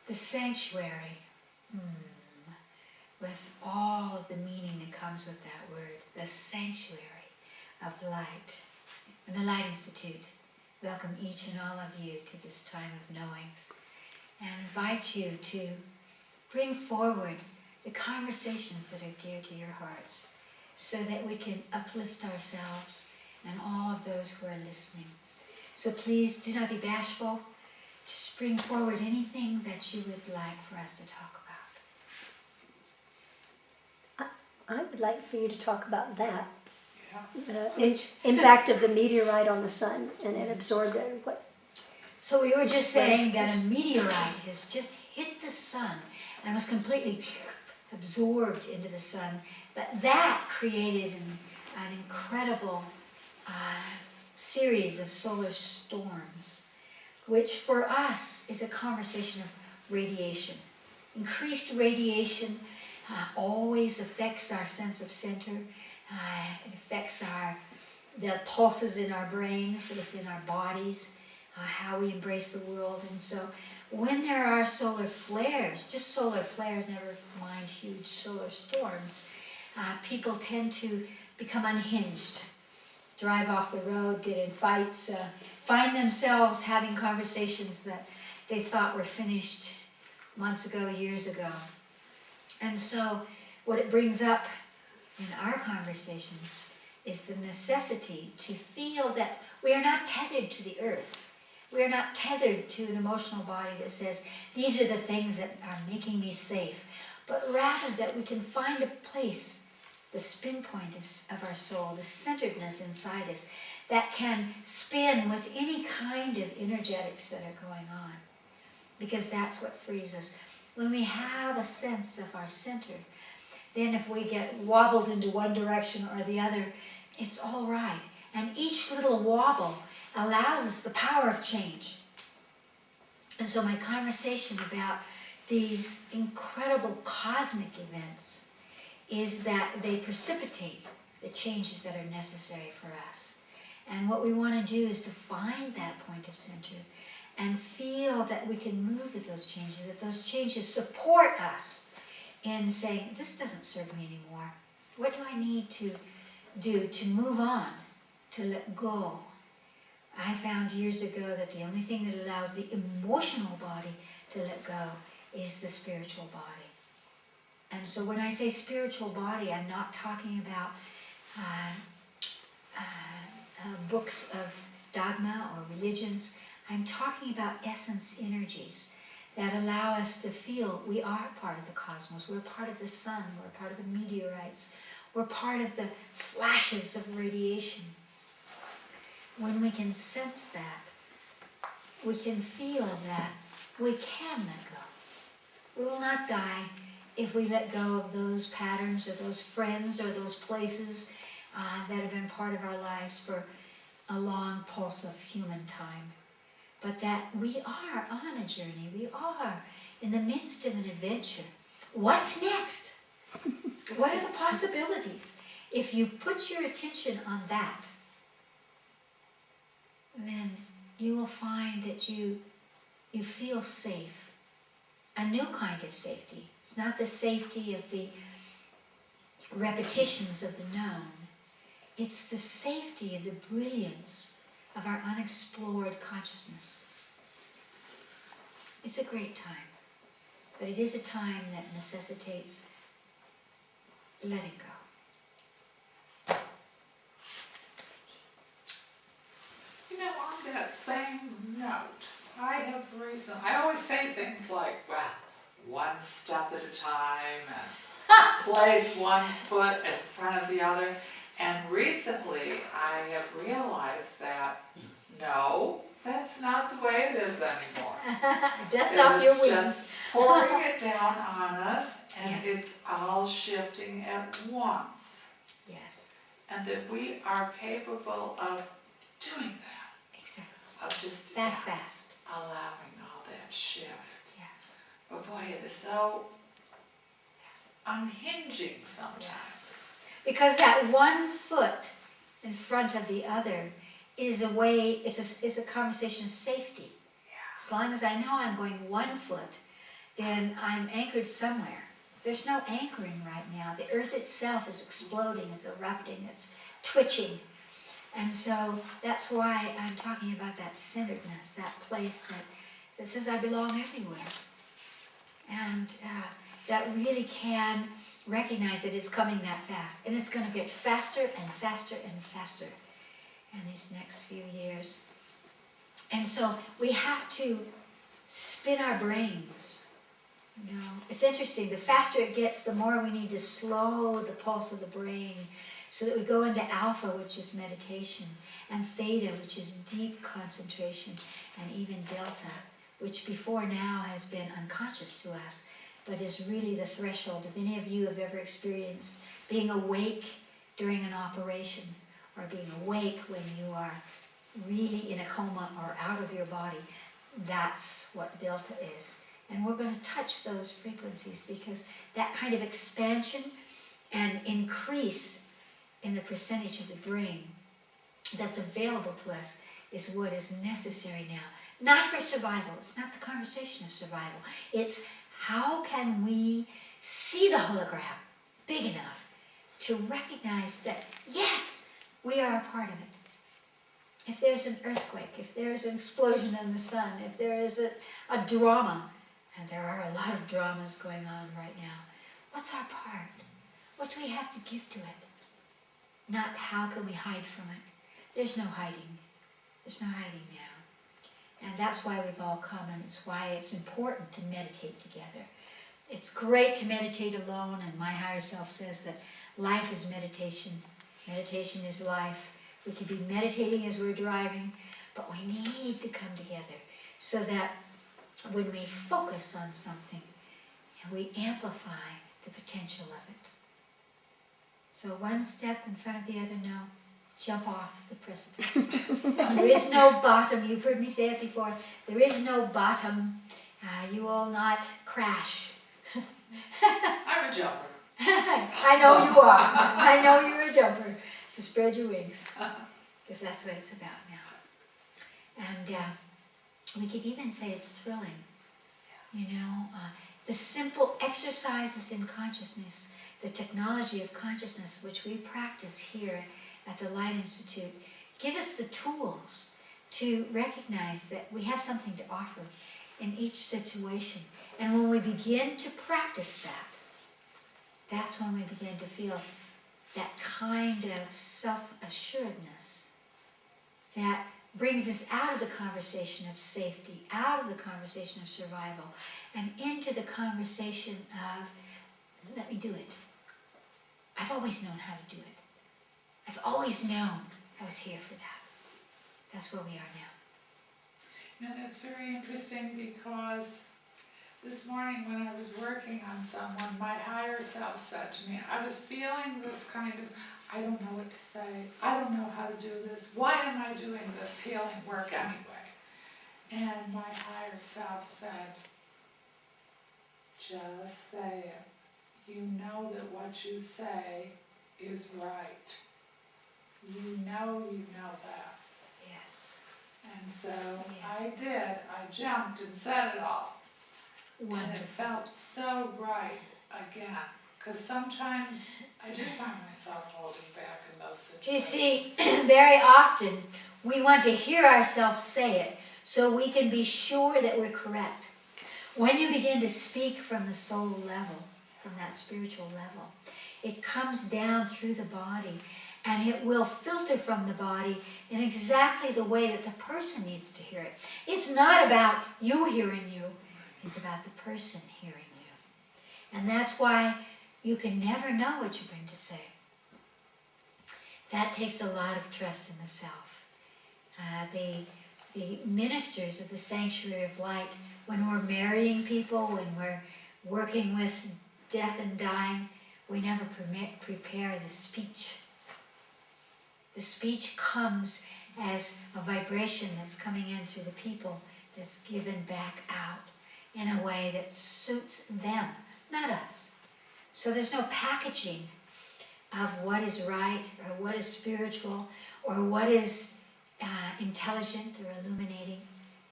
the sanctuary, with all of the meaning that comes with that word, the sanctuary of light. And the Light Institute welcome each and all of you to this time of knowings and invite you to bring forward the conversations that are dear to your hearts so that we can uplift ourselves and all of those who are listening. So please do not be bashful. Just bring forward anything that you would like for us to talk about. I would like for you to talk about that. Yeah. Impact of the meteorite on the sun and it absorbed it. What? So we were just saying that a meteorite has just hit the sun and was completely absorbed into the sun. But that created an incredible series of solar storms, which for us is a conversation of radiation. Increased radiation always affects our sense of center. It affects the pulses in our brains, within our bodies, how we embrace the world. And so when there are solar flares, just solar flares, never mind huge solar storms, people tend to become unhinged, drive off the road, get in fights, find themselves having conversations that they thought were finished months ago, years ago. And so what it brings up in our conversations is the necessity to feel that we are not tethered to the earth. We are not tethered to an emotional body that says, these are the things that are making me safe, but rather that we can find a place, the spin point of our soul, the centeredness inside us, that can spin with any kind of energetics that are going on, because that's what frees us. When we have a sense of our center, then if we get wobbled into one direction or the other, it's all right. And each little wobble allows us the power of change. And so my conversation about these incredible cosmic events is that they precipitate the changes that are necessary for us. And what we want to do is to find that point of center and feel that we can move with those changes, that those changes support us in saying, this doesn't serve me anymore. What do I need to do to move on, to let go? I found years ago that the only thing that allows the emotional body to let go is the spiritual body. And so when I say spiritual body, I'm not talking about books of dogma or religions. I'm talking about essence energies that allow us to feel we are part of the cosmos. We're part of the sun. We're part of the meteorites. We're part of the flashes of radiation. When we can sense that, we can feel that we can let go. We will not die if we let go of those patterns or those friends or those places that have been part of our lives for a long pulse of human time. But that we are on a journey. We are in the midst of an adventure. What's next? What are the possibilities? If you put your attention on that, then you will find that you feel safe. A new kind of safety. It's not the safety of the repetitions of the known. It's the safety of the brilliance of our unexplored consciousness. It's a great time, but it is a time that necessitates letting go. You know, on that same note, I always say things like, well, one step at a time, and place one foot in front of the other. And recently, I have realized that, no, that's not the way it is anymore. Dust off your It's wings. just pouring it down on us, and Yes. it's all shifting at once. Yes, And that we are capable of doing that, exactly. of just That yes, fast. allowing all that shift. Yes. But boy, it is so Yes. unhinging sometimes. Yes. Because that one foot in front of the other is a way, it's a conversation of safety. Yeah. As long as I know I'm going 1 foot, then I'm anchored somewhere. There's no anchoring right now. The earth itself is exploding, it's erupting, it's twitching. And so that's why I'm talking about that centeredness, that place that says I belong everywhere. And that really can recognize that it's coming that fast. And it's going to get faster and faster and faster in these next few years. And so we have to spin our brains. You know, it's interesting. The faster it gets, the more we need to slow the pulse of the brain so that we go into alpha, which is meditation, and theta, which is deep concentration, and even delta, which before now has been unconscious to us, but is really the threshold. If any of you have ever experienced being awake during an operation, or being awake when you are really in a coma or out of your body, that's what delta is. And we're going to touch those frequencies because that kind of expansion and increase in the percentage of the brain that's available to us is what is necessary now. Not for survival. It's not the conversation of survival. It's how can we see the hologram big enough to recognize that, yes, we are a part of it. If there's an earthquake, if there's an explosion in the sun, if there is a drama, and there are a lot of dramas going on right now, what's our part? What do we have to give to it? Not how can we hide from it. There's no hiding. There's no hiding now. And that's why we've all come, and it's why it's important to meditate together. It's great to meditate alone, and my higher self says that life is meditation. Meditation is life. We could be meditating as we're driving, but we need to come together so that when we focus on something, we amplify the potential of it. So one step in front of the other, no. Jump off the precipice. There is no bottom. You've heard me say it before. There is no bottom. You will not crash. I'm a jumper. I know you are. I know you're a jumper. So spread your wings, because that's what it's about now. And we could even say it's thrilling. You know, the simple exercises in consciousness, the technology of consciousness, which we practice here at the Light Institute, give us the tools to recognize that we have something to offer in each situation. And when we begin to practice that, that's when we begin to feel that kind of self-assuredness that brings us out of the conversation of safety, out of the conversation of survival, and into the conversation of, let me do it. I've always known how to do it. I've always known I was here for that. That's where we are now. You know, that's very interesting because this morning when I was working on someone, my higher self said to me, I was feeling this kind of, I don't know what to say, I don't know how to do this, why am I doing this healing work anyway? And my higher self said, just say it. You know that what you say is right. You know that. Yes. And so Yes. I did. I jumped and said it all. Wonderful. And it felt so right again. Because sometimes I do find myself holding back in those situations. You see, very often we want to hear ourselves say it so we can be sure that we're correct. When you begin to speak from the soul level, from that spiritual level, it comes down through the body and it will filter from the body in exactly the way that the person needs to hear it. It's not about you hearing you, it's about the person hearing you. And that's why you can never know what you're going to say. That takes a lot of trust in the self. The ministers of the Sanctuary of Light, when we're marrying people, when we're working with death and dying, we never prepare the speech. The speech comes as a vibration that's coming in through the people that's given back out in a way that suits them, not us. So there's no packaging of what is right or what is spiritual or what is intelligent or illuminating.